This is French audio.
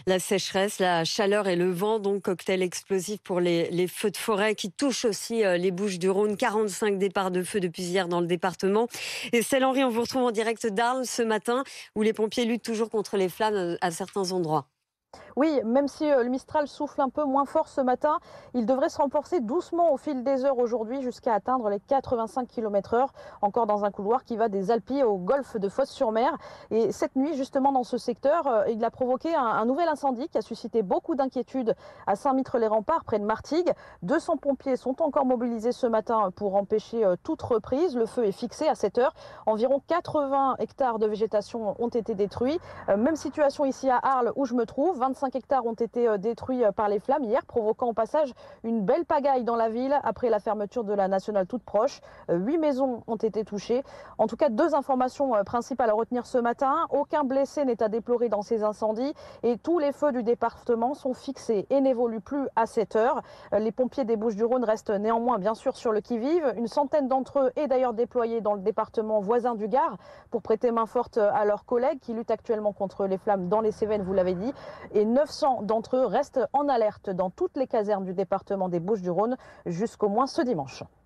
La sécheresse, la chaleur et le vent, donc cocktail explosif pour les feux de forêt qui touchent aussi les Bouches-du-Rhône. 45 départs de feu depuis hier dans le département. Et Céline Henry, on vous retrouve en direct d'Arles ce matin où les pompiers luttent toujours contre les flammes à certains endroits. Oui, même si le Mistral souffle un peu moins fort ce matin, il devrait se renforcer doucement au fil des heures aujourd'hui jusqu'à atteindre les 85 km/h, encore dans un couloir qui va des Alpilles au golfe de Fos-sur-Mer. Et cette nuit, justement, dans ce secteur, il a provoqué un nouvel incendie qui a suscité beaucoup d'inquiétudes à Saint-Mitre-les-Remparts, près de Martigues. 200 pompiers sont encore mobilisés ce matin pour empêcher toute reprise. Le feu est fixé à cette heure. Environ 80 hectares de végétation ont été détruits. Même situation ici à Arles où je me trouve. 25 hectares ont été détruits par les flammes hier, provoquant au passage une belle pagaille dans la ville après la fermeture de la nationale toute proche. 8 maisons ont été touchées. En tout cas, deux informations principales à retenir ce matin. Aucun blessé n'est à déplorer dans ces incendies et tous les feux du département sont fixés et n'évoluent plus à cette heure. Les pompiers des Bouches-du-Rhône restent néanmoins bien sûr sur le qui-vive. Une centaine d'entre eux est d'ailleurs déployée dans le département voisin du Gard pour prêter main forte à leurs collègues qui luttent actuellement contre les flammes dans les Cévennes, vous l'avez dit. Et 900 d'entre eux restent en alerte dans toutes les casernes du département des Bouches-du-Rhône jusqu'au moins ce dimanche.